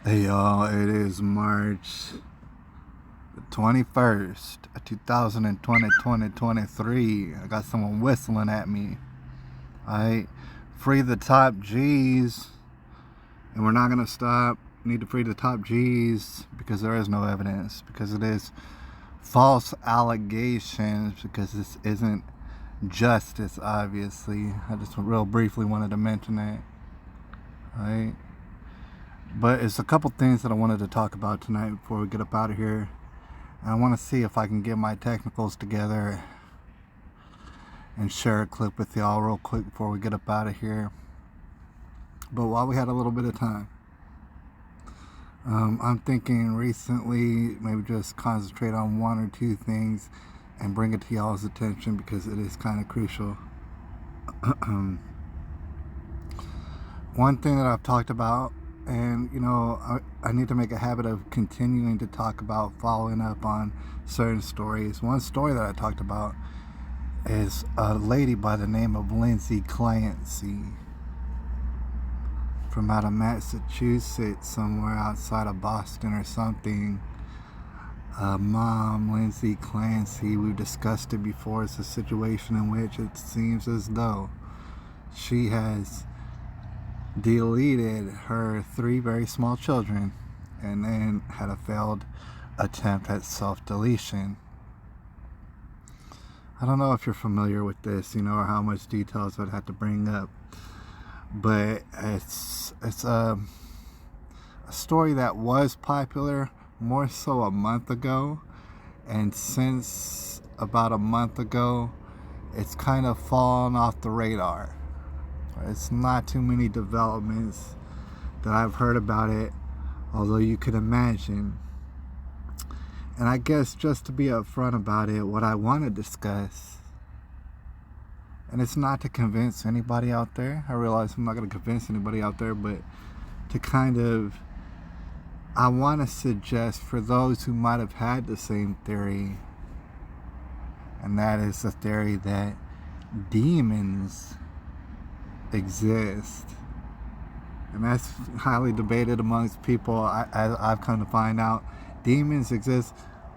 Hey y'all, it is March the 21st, 2020, 2023. I got someone whistling at me. Alright, free the top G's, and we're not gonna stop. Need to free the top G's because there is no evidence, because it is false allegations, because this isn't justice, obviously. I just real briefly wanted to mention that. Alright. But it's a couple things that I wanted to talk about tonight before we get up out of here. And I want to see if I can get my technicals together and share a clip with y'all real quick before we get up out of here. But while we had a little bit of time, I'm thinking recently maybe just concentrate on one or two things and bring it to y'all's attention because it is kind of crucial. One thing that I've talked about, and I need to make a habit of continuing to talk about following up on certain stories. One story that I talked about is a lady by the name of Lindsay Clancy from out of Massachusetts, somewhere outside of Boston or something. Mom, Lindsay Clancy, we've discussed it before. It's a situation in which it seems as though she has deleted her 3 very small children and then had a failed attempt at self-deletion. I don't know if you're familiar with this, or how much details I'd have to bring up, but it's a story that was popular more so a month ago, and since about a month ago it's kind of fallen off the radar. It's not too many developments that I've heard about it, although you could imagine. And I guess just to be upfront about it, what I want to discuss, and it's not to convince anybody out there. I realize I'm not going to convince anybody out there, but to I want to suggest for those who might have had the same theory, and that is the theory that demons exist, and that's highly debated amongst people. I've come to find out demons exist.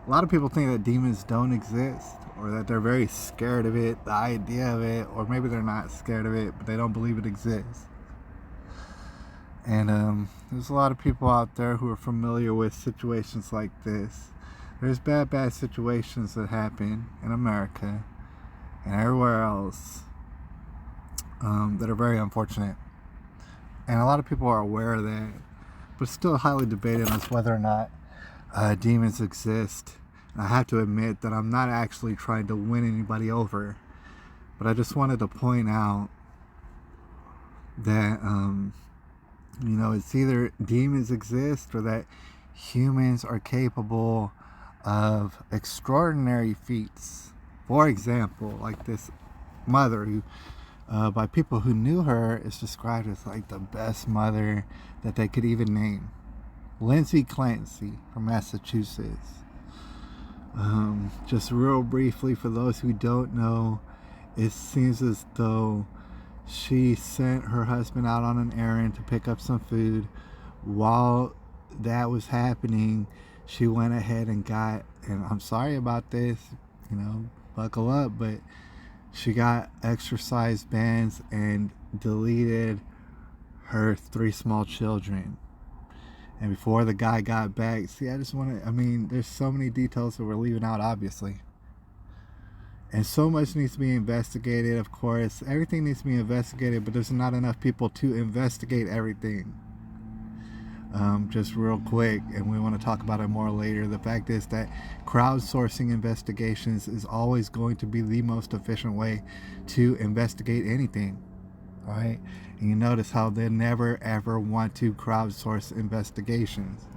A lot of people think that demons don't exist, or that they're very scared of it, the idea of it, or maybe they're not scared of it, but they don't believe it exists. And there's a lot of people out there who are familiar with situations like this. There's bad situations that happen in America and everywhere else that are very unfortunate, and a lot of people are aware of that, but it's still highly debated as whether or not demons exist. And I have to admit that I'm not actually trying to win anybody over, but I just wanted to point out that it's either demons exist or that humans are capable of extraordinary feats. For example, like this mother who, by people who knew her, is described as like the best mother that they could even name. Lindsay Clancy from Massachusetts. Just real briefly, for those who don't know, it seems as though she sent her husband out on an errand to pick up some food. While that was happening, she went ahead and I'm sorry about this, buckle up, but she got exercise bands and deleted her 3 small children. And before the guy got back, there's so many details that we're leaving out, obviously. And so much needs to be investigated, of course. Everything needs to be investigated, but there's not enough people to investigate everything. Just real quick, and we want to talk about it more later, the fact is that crowdsourcing investigations is always going to be the most efficient way to investigate anything. All right? And you notice how they never ever want to crowdsource investigations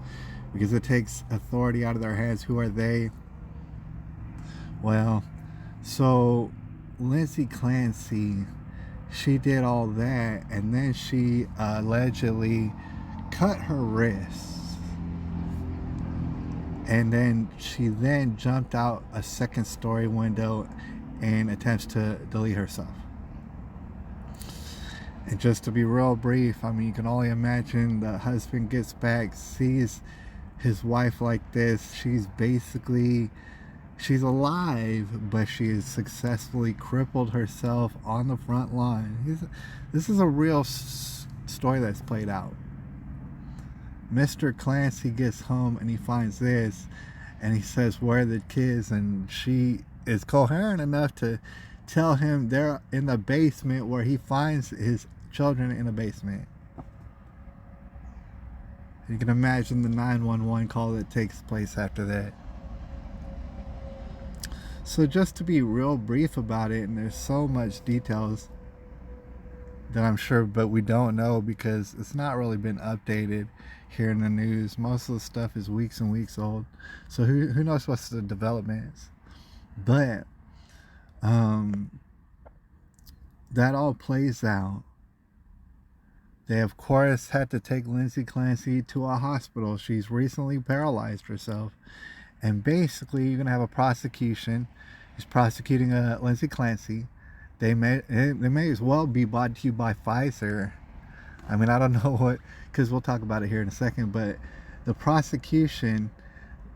because it takes authority out of their hands. Who are they? Well, so Lindsay Clancy, she did all that, and then she allegedly cut her wrists, and then she jumped out a 2nd-story window and attempts to delete herself. And just to be real brief, I mean, you can only imagine the husband gets back, sees his wife like this. She's alive, but she has successfully crippled herself on the front line. This is a real story that's played out. Mr. Clancy gets home and he finds this, and he says, "Where are the kids?" And she is coherent enough to tell him they're in the basement, where he finds his children in the basement. You can imagine the 911 call that takes place after that. So just to be real brief about it, and there's so much details that I'm sure, but we don't know because it's not really been updated here in the news. Most of the stuff is weeks and weeks old. So who knows what's the developments. But that all plays out. They, of course, had to take Lindsay Clancy to a hospital. She's recently paralyzed herself. And basically, you're going to have a prosecution. He's prosecuting Lindsay Clancy. They may as well be bought to you by Pfizer. I mean, I don't know what, because we'll talk about it here in a second. But the prosecution,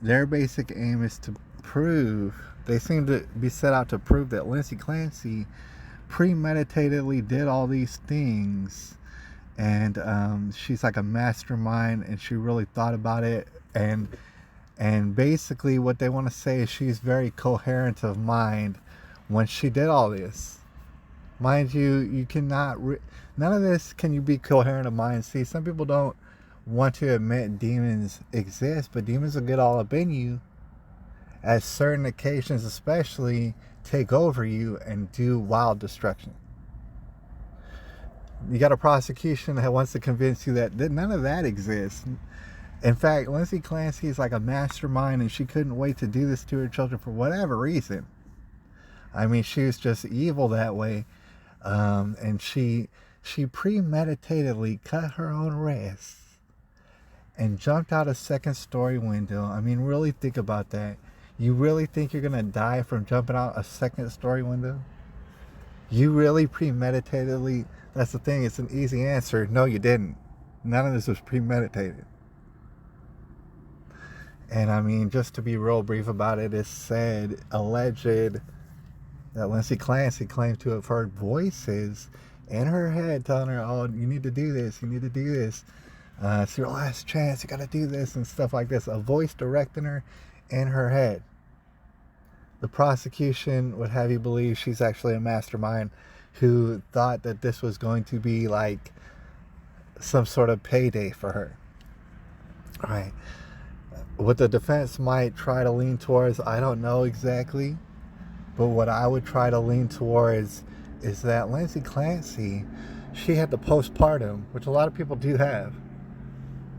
their basic aim is to prove, they seem to be set out to prove that Lindsay Clancy premeditatedly did all these things. And she's like a mastermind, and she really thought about it. And basically what they want to say is she's very coherent of mind when she did all this. Mind you, you cannot, none of this can you be coherent of mind. See, some people don't want to admit demons exist, but demons will get all up in you at certain occasions, especially take over you and do wild destruction. You got a prosecution that wants to convince you that none of that exists. In fact, Lindsay Clancy is like a mastermind, and she couldn't wait to do this to her children for whatever reason. I mean, she was just evil that way. And she premeditatedly cut her own wrists and jumped out a second-story window. I mean, really think about that. You really think you're going to die from jumping out a second-story window? You really premeditatedly... That's the thing. It's an easy answer. No, you didn't. None of this was premeditated. And I mean, just to be real brief about it, it's said, alleged, that Lindsay Clancy claimed to have heard voices in her head telling her, "Oh, you need to do this. You need to do this. It's your last chance. You got to do this," and stuff like this. A voice directing her in her head. The prosecution would have you believe she's actually a mastermind who thought that this was going to be like some sort of payday for her. All right. What the defense might try to lean towards, I don't know exactly. But what I would try to lean towards is that Lindsay Clancy, she had the postpartum, which a lot of people do have.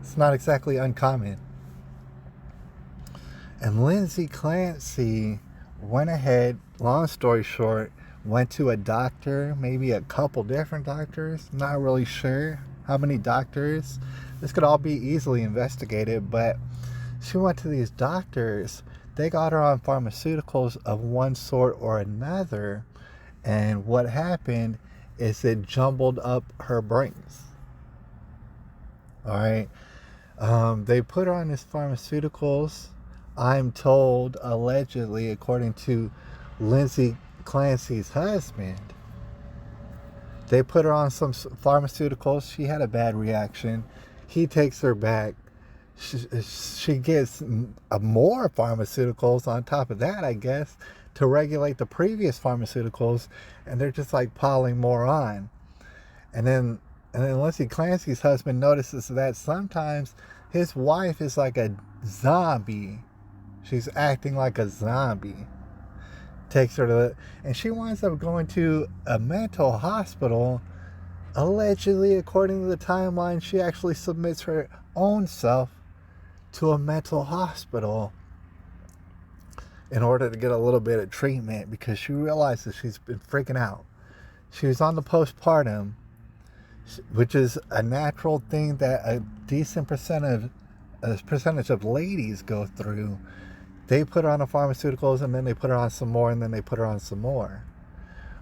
It's not exactly uncommon. And Lindsay Clancy went ahead, long story short, went to a doctor, maybe a couple different doctors, not really sure how many doctors. This could all be easily investigated, but she went to these doctors. They got her on pharmaceuticals of one sort or another, and what happened is it jumbled up her brains. All right. They put her on these pharmaceuticals, I'm told, allegedly, according to Lindsay Clancy's husband. They put her on some pharmaceuticals. She had a bad reaction. He takes her back. She gets more pharmaceuticals on top of that, I guess, to regulate the previous pharmaceuticals, and they're just like piling more on. And then Lindsay Clancy's husband notices that sometimes his wife is like a zombie. She's acting like a zombie. Takes her to, and she winds up going to a mental hospital. Allegedly, according to the timeline, she actually submits her own self to a mental hospital in order to get a little bit of treatment, because she realizes she's been freaking out. She was on the postpartum, which is a natural thing that a decent percentage of ladies go through. They put her on the pharmaceuticals, and then they put her on some more, and then they put her on some more.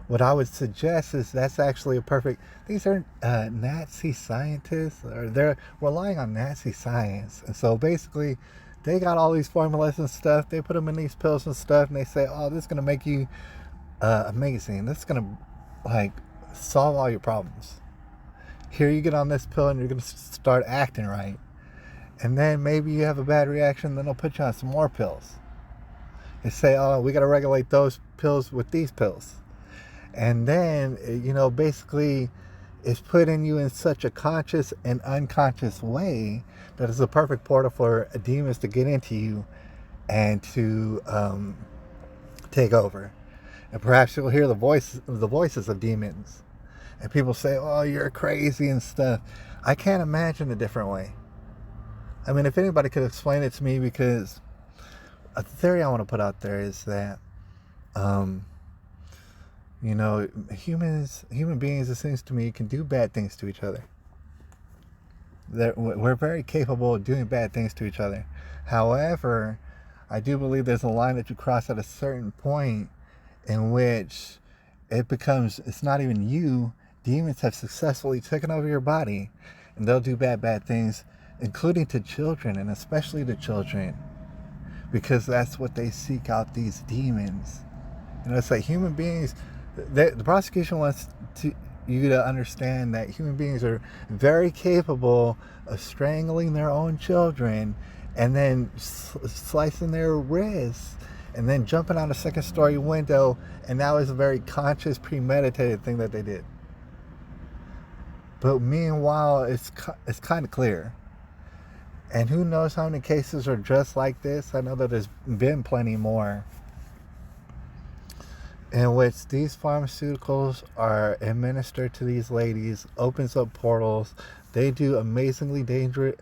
what I would suggest is that's actually a perfect. These are Nazi scientists, or they're relying on Nazi science, and so basically, they got all these formulas and stuff. They put them in these pills and stuff, and they say, "Oh, this is gonna make you amazing. This is gonna like solve all your problems. Here, you get on this pill, and you're gonna start acting right. And then maybe you have a bad reaction, then they'll put you on some more pills. They say, oh, we got to regulate those pills with these pills." And then, basically it's putting you in such a conscious and unconscious way that it's a perfect portal for demons to get into you and to take over. And perhaps you'll hear the voices of demons. And people say, oh, you're crazy and stuff. I can't imagine a different way. I mean, if anybody could explain it to me, because a theory I want to put out there is that, human beings, it seems to me, can do bad things to each other. We're very capable of doing bad things to each other. However, I do believe there's a line that you cross at a certain point in which it's not even you. Demons have successfully taken over your body, and they'll do bad things, including to children, and especially to children, because that's what they seek out, these demons. It's like human beings, the prosecution wants you to understand that human beings are very capable of strangling their own children and then slicing their wrists and then jumping out a second-story window, and that was a very conscious, premeditated thing that they did. But meanwhile, it's kind of clear. And who knows how many cases are just like this? I know that there's been plenty more in which these pharmaceuticals are administered to these ladies, opens up portals. They do amazingly dangerous,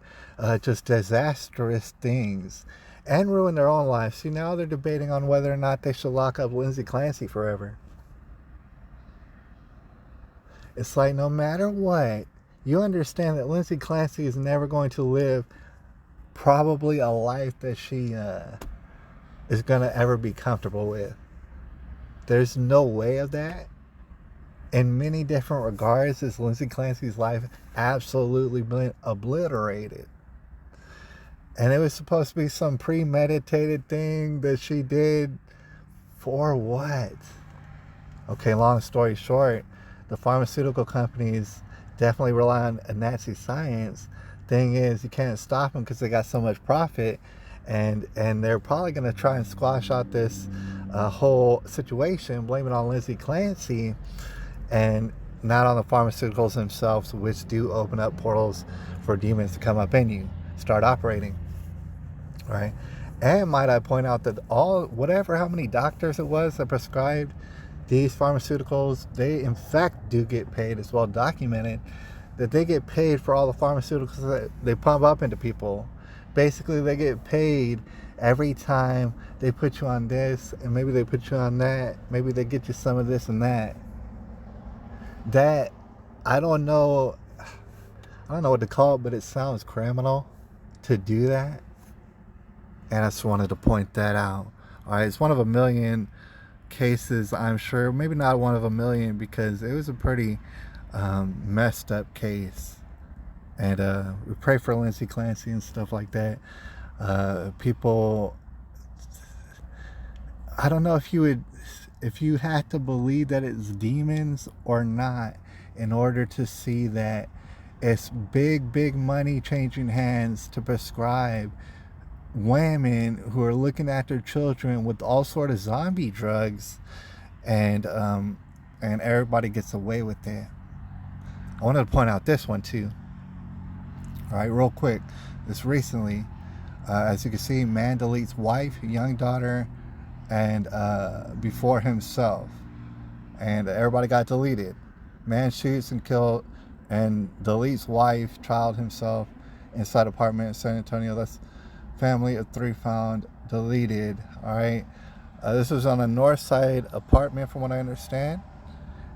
just disastrous things, and ruin their own lives. See, now they're debating on whether or not they should lock up Lindsay Clancy forever. It's like, no matter what, you understand that Lindsay Clancy is never going to live probably a life that she is going to ever be comfortable with. There's no way of that. In many different regards, is Lindsay Clancy's life absolutely been obliterated. And it was supposed to be some premeditated thing that she did for what? Okay, long story short, the pharmaceutical companies definitely rely on a Nazi science. Thing is, you can't stop them because they got so much profit, and they're probably going to try and squash out this whole situation, blame it on Lindsay Clancy, and not on the pharmaceuticals themselves, which do open up portals for demons to come up in you, start operating, right? And might I point out that how many doctors it was that prescribed these pharmaceuticals, they in fact do get paid. It's well documented that they get paid for all the pharmaceuticals that they pump up into people. Basically, they get paid every time they put you on this, and maybe they put you on that. Maybe they get you some of this and that. That, I don't know what to call it, but it sounds criminal to do that. And I just wanted to point that out. All right, it's one of a million cases, I'm sure. Maybe not one of a million, because it was a pretty messed up case. And we pray for Lindsay Clancy and stuff like that. People, I don't know if you had to believe that it's demons or not in order to see that it's big money changing hands to prescribe women who are looking after children with all sort of zombie drugs, and everybody gets away with it. I wanted to point out this one too. All right, real quick. This recently, as you can see, man deletes wife, young daughter, and before himself, and everybody got deleted. Man shoots and killed and deletes wife, child, himself inside apartment in San Antonio. That's family of 3 found deleted. All right, this was on a north side apartment, from what I understand.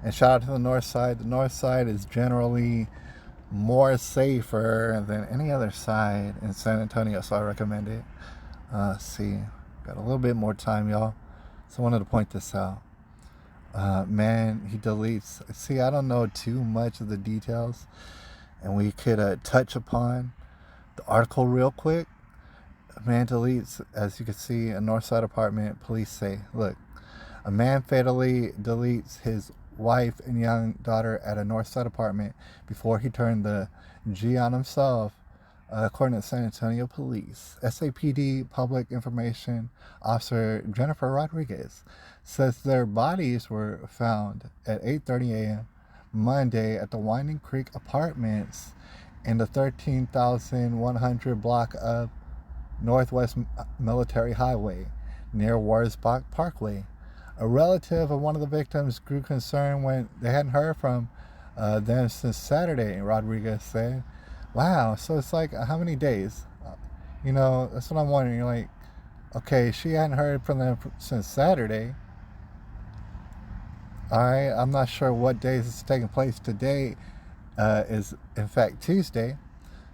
And shout out to the north side. The north side is generally more safer than any other side in San Antonio, so I recommend it. Let's see, got a little bit more time, y'all, so I wanted to point this out. Man, he deletes. See, I don't know too much of the details, and we could touch upon the article real quick. A man deletes, as you can see, a Northside apartment. Police say, look, a man fatally deletes his wife and young daughter at a Northside apartment before he turned the G on himself, according to San Antonio Police. SAPD Public Information Officer Jennifer Rodriguez says their bodies were found at 8:30 a.m. Monday at the Winding Creek Apartments in the 13,100 block of Northwest Military Highway near Warsbach Parkway. A relative of one of the victims grew concerned when they hadn't heard from them since Saturday, Rodriguez said. Wow, so it's like how many days? That's what I'm wondering. You're like, okay, she hadn't heard from them since Saturday. All right, I'm not sure what days it's taking place. Today is, in fact, Tuesday.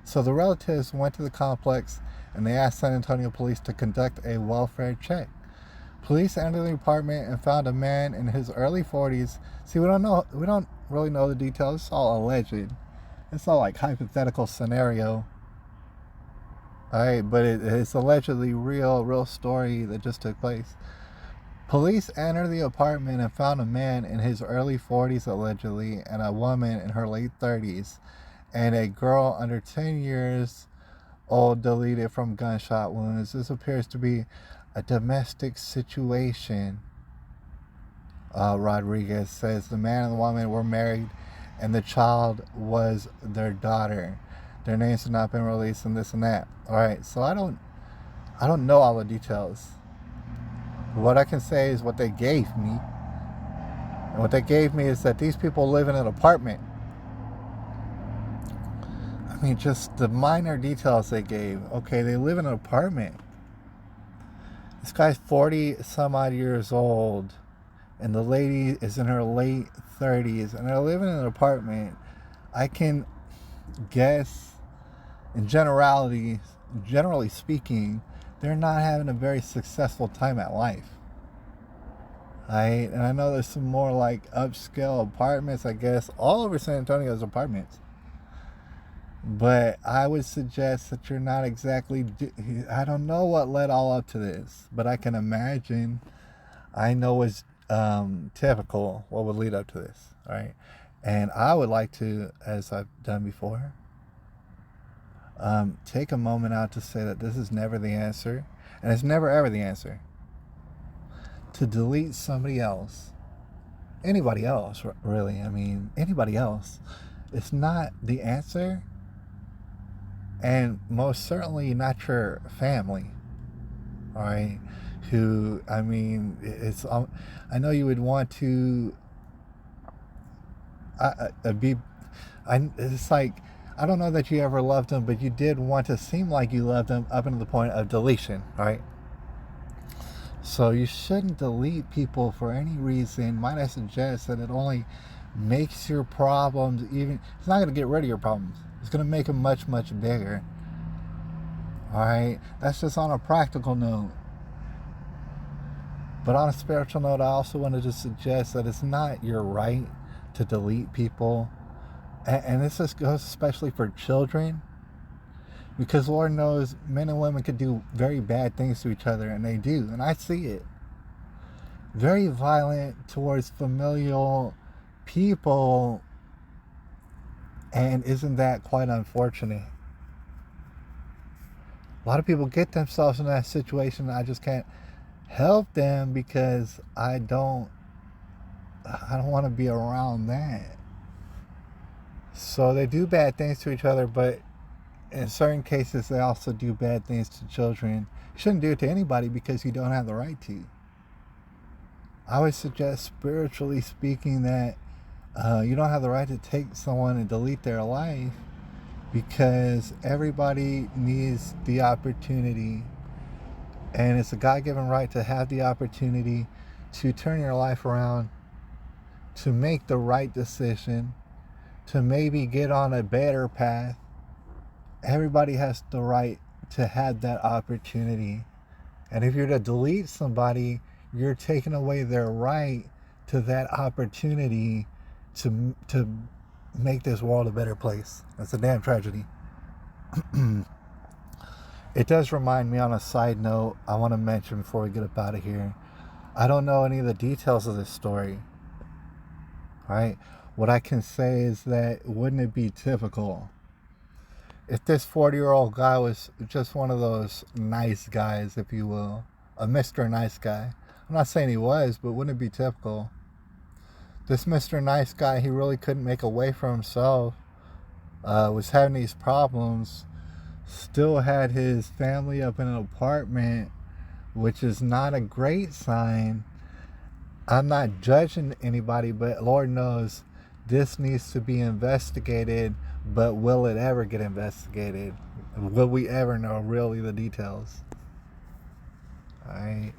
So the relatives went to the complex and they asked San Antonio police to conduct a welfare check. Police entered the apartment and found a man in his early 40s. See, we don't really know the details. It's all alleged. It's all like hypothetical scenario. All right, but it's allegedly real story that just took place. Police entered the apartment and found a man in his early 40s allegedly, and a woman in her late 30s, and a girl under 10 years old deleted from gunshot wounds. This appears to be a domestic situation. Rodriguez says the man and the woman were married and the child was their daughter. Their names have not been released and this and that. All right, so I don't know all the details. What I can say is what they gave me. And what they gave me is that these people live in an apartment. I mean, just the minor details they gave. Okay, they live in an apartment. This guy's 40 some odd years old, and the lady is in her late 30s, and they're living in an apartment. I can guess, generally speaking, they're not having a very successful time at life. Right? And I know there's some more like upscale apartments, I guess, all over San Antonio's apartments. But I would suggest that you're not exactly, I don't know what led all up to this, but I can imagine, I know it's typical what would lead up to this, right? And I would like to, as I've done before, take a moment out to say that this is never the answer, and it's never ever the answer. To delete somebody else, anybody else, really, I mean, anybody else, it's not the answer. And most certainly not your family, all right? Who, I mean, I know you would want to it's like, I don't know that you ever loved them, but you did want to seem like you loved them up until the point of deletion, right? So you shouldn't delete people for any reason. Might I suggest that it only makes your problems it's not going to get rid of your problems. It's going to make them much bigger. All right, that's just on a practical note. But on a spiritual note, I also wanted to suggest that it's not your right to delete people. And this just goes especially for children. Because Lord knows men and women could do very bad things to each other, and they do. And I see it. Very violent towards familial people. And isn't that quite unfortunate? A lot of people get themselves in that situation. I just can't help them because I don't want to be around that. So they do bad things to each other, but in certain cases they also do bad things to children. You shouldn't do it to anybody because you don't have the right to. I would suggest, spiritually speaking, that you don't have the right to take someone and delete their life, because everybody needs the opportunity, and it's a God-given right to have the opportunity to turn your life around, to make the right decision, to maybe get on a better path. Everybody has the right to have that opportunity. And if you're to delete somebody, you're taking away their right to that opportunity to make this world a better place. That's a damn tragedy. It does remind me, on a side note, I want to mention before we get up out of here. I don't know any of the details of this story. Right? What I can say is that wouldn't it be typical if this 40-year-old guy was just one of those nice guys, if you will, a Mr. Nice Guy. I'm not saying he was, but wouldn't it be typical? This Mr. Nice Guy, he really couldn't make a way for himself, was having these problems, still had his family up in an apartment, which is not a great sign. I'm not judging anybody, but Lord knows this needs to be investigated, but will it ever get investigated? Will we ever know really the details? Alright.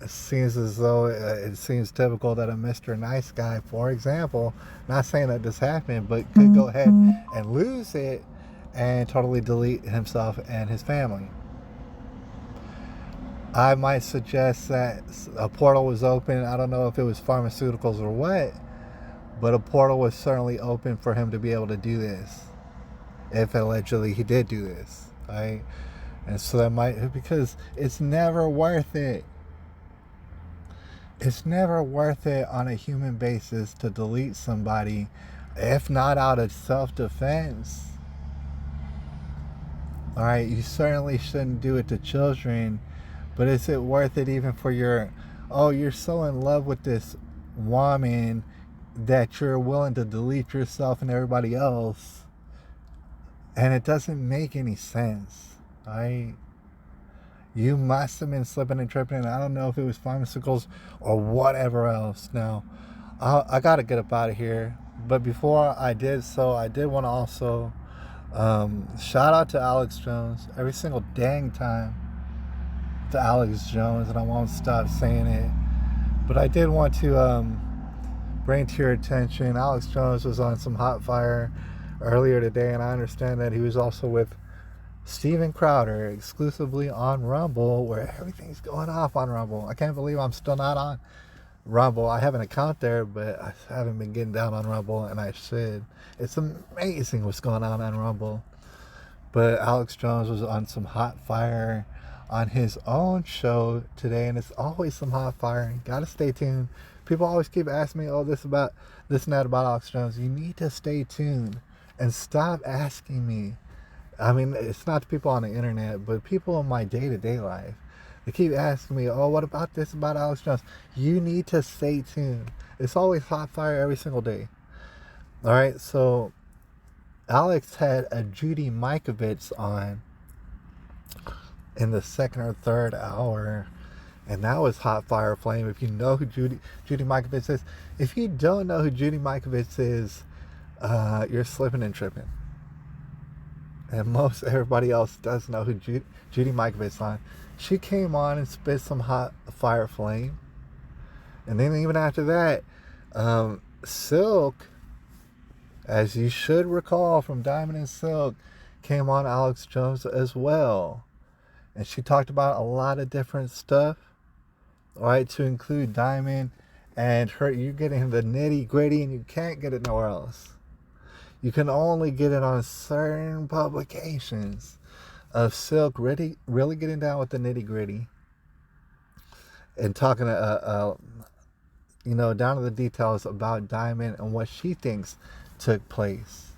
It seems as though it seems typical that a Mr. Nice Guy, for example, not saying that this happened, but could go ahead and lose it and totally delete himself and his family. I might suggest that a portal was open. I don't know if it was pharmaceuticals or what, but a portal was certainly open for him to be able to do this, if allegedly he did do this, right? And so that might, because it's never worth it. It's never worth it on a human basis to delete somebody, if not out of self-defense. All right, you certainly shouldn't do it to children, but is it worth it even for you're so in love with this woman that you're willing to delete yourself and everybody else, and it doesn't make any sense, right? You must have been slipping and tripping, and I don't know if it was pharmaceuticals or whatever else. Now, I got to get up out of here, but before I did so, I did want to also shout out to Alex Jones every single dang time, to Alex Jones, and I won't stop saying it. But I did want to bring to your attention, Alex Jones was on some hot fire earlier today, and I understand that he was also with Steven Crowder exclusively on Rumble, where everything's going off on Rumble. I can't believe I'm still not on Rumble. I have an account there, but I haven't been getting down on Rumble, and I should. It's amazing what's going on Rumble. But Alex Jones was on some hot fire on his own show today, and it's always some hot fire. You gotta stay tuned. People always keep asking me, this and that about Alex Jones. You need to stay tuned and stop asking me. I mean, it's not people on the internet, but people in my day-to-day life. They keep asking me, what about this about Alex Jones? You need to stay tuned. It's always hot fire every single day. All right, so Alex had a Judy Mikovits on in the second or third hour, and that was hot fire flame. If you know who Judy Mikovits is, if you don't know who Judy Mikovits is, you're slipping and tripping. And most everybody else does know who Judy Mikovits on. She came on and spit some hot fire flame, and then even after that, Silk, as you should recall from Diamond and Silk, came on Alex Jones as well. And she talked about a lot of different stuff, right, to include Diamond and her. You're getting the nitty gritty, and you can't get it nowhere else. You can only get it on certain publications of Silk really getting down with the nitty gritty and talking down to the details about Diamond and what she thinks took place.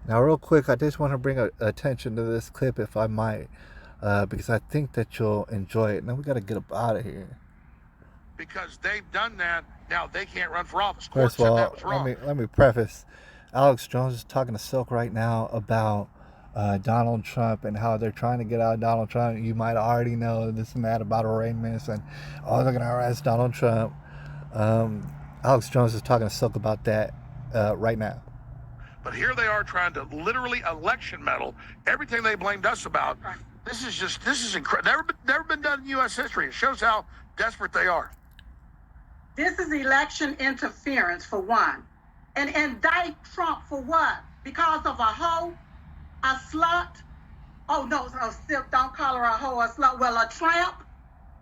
Now, real quick, I just want to bring attention to this clip, if I might, because I think that you'll enjoy it. Now we got to get up out of here. Because they've done that, now they can't run for office. First of all, let me preface. Alex Jones is talking to Silk right now about Donald Trump and how they're trying to get out Donald Trump. You might already know this and that about arraignments and they're going to arrest Donald Trump. Alex Jones is talking to Silk about that right now. But here they are trying to literally election meddle everything they blamed us about. This is incredible. Never been done in U.S. history. It shows how desperate they are. This is election interference, for one. And indict Trump for what? Because of a hoe, a slut? Oh, no, Silk, don't call her a hoe, a slut. Well, a tramp,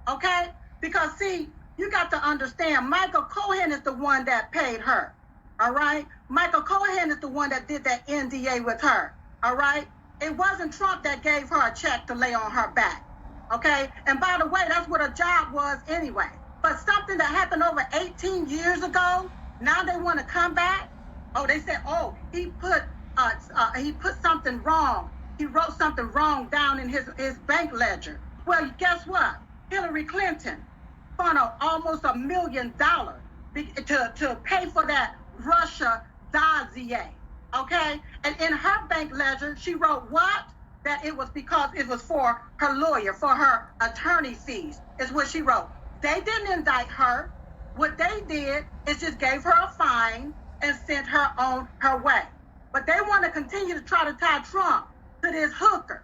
okay? Because, see, You got to understand, Michael Cohen is the one that paid her. All right? Michael Cohen is the one that did that NDA with her. All right? It wasn't Trump that gave her a check to lay on her back. Okay? And by the way, that's what her job was anyway. But something that happened over 18 years ago, now they want to come back. Oh, they said, oh, he put something wrong. He wrote something wrong down in his bank ledger. Well, guess what? Hillary Clinton funneled almost $1 million to pay for that Russia dossier. Okay? And in her bank ledger, she wrote what? That it was because it was for her lawyer, for her attorney fees, is what she wrote. They didn't indict her. What they did is just gave her a fine and sent her on her way. But they want to continue to try to tie Trump to this hooker,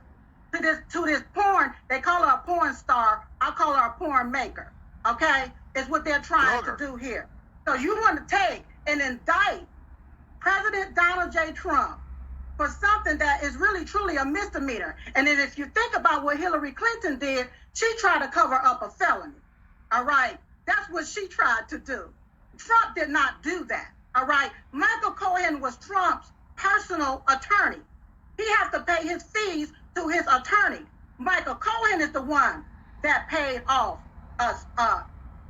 to this porn. They call her a porn star. I call her a porn maker. Okay? Is what they're trying to do here. So you want to take and indict President Donald J. Trump for something that is really, truly a misdemeanor. And then if you think about what Hillary Clinton did, she tried to cover up a felony. All right? That's what she tried to do. Trump did not do that. All right? Michael Cohen was Trump's personal attorney. He has to pay his fees to his attorney. Michael Cohen is the one that paid off us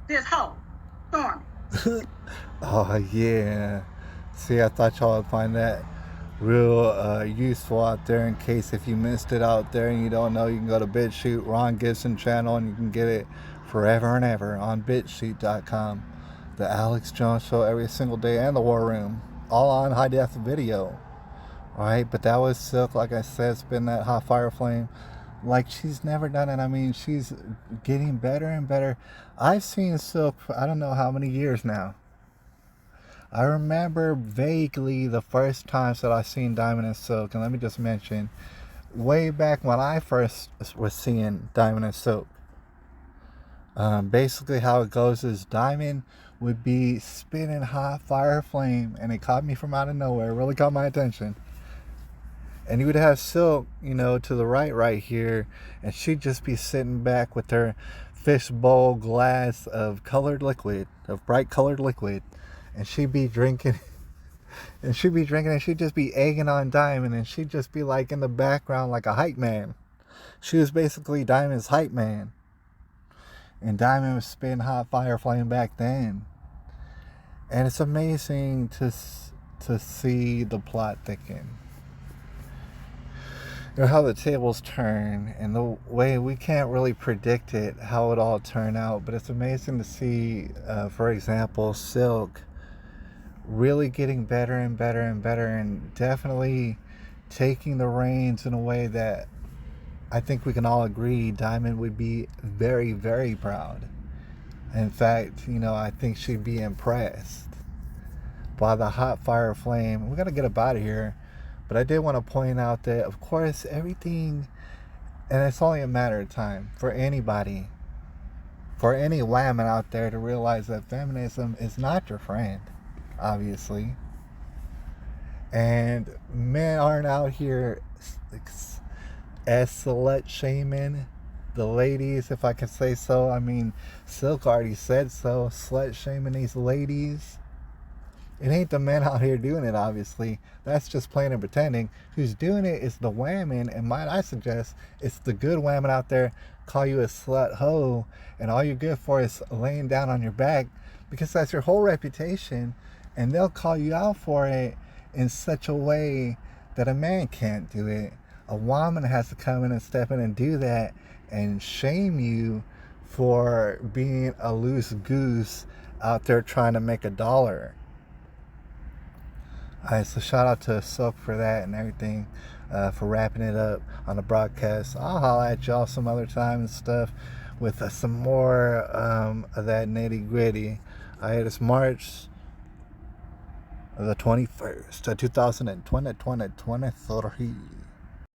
this whole Stormy. Oh, yeah. See, I thought y'all would find that real useful out there in case if you missed it out there and you don't know, you can go to BitChute, Ron Gibson channel, and you can get it forever and ever on bitchute.com. The Alex Jones Show every single day, and the War Room, all on high def video. Alright, but that was Silk, like I said, spin that hot fire flame like she's never done it. I mean, she's getting better and better. I've seen Silk for I don't know how many years now. I remember vaguely the first times that I seen Diamond and Silk, and let me just mention, way back when I first was seeing Diamond and Silk, basically how it goes is Diamond would be spinning hot fire flame, and it caught me from out of nowhere, really caught my attention. And you would have Silk, to the right here, and she'd just be sitting back with her fishbowl glass of bright colored liquid, and she'd be drinking, and she'd just be egging on Diamond, and she'd just be like in the background like a hype man. She was basically Diamond's hype man. And Diamond was spitting hot fire flame back then. And it's amazing to see the plot thicken. How the tables turn, and the way we can't really predict it, how it all turn out, but it's amazing to see, for example, Silk really getting better and better and better, and definitely taking the reins in a way that I think we can all agree Diamond would be very, very proud. In fact, I think she'd be impressed by the hot fire flame. We got to get up out of here. But I did want to point out that, of course, everything, and it's only a matter of time for anybody, for any woman out there to realize that feminism is not your friend, obviously. And men aren't out here as slut shaming the ladies, if I can say so. I mean, Silk already said so, slut shaming these ladies. It ain't the men out here doing it, obviously. That's just playing and pretending. Who's doing it is the women, and might I suggest it's the good women out there call you a slut hoe, and all you're good for is laying down on your back, because that's your whole reputation, and they'll call you out for it in such a way that a man can't do it. A woman has to come in and step in and do that and shame you for being a loose goose out there trying to make a dollar. Alright, so shout out to Silk for that and everything, for wrapping it up on the broadcast. I'll holler at y'all some other time and stuff with some more of that nitty gritty. Alright, it's March the 21st, 2023.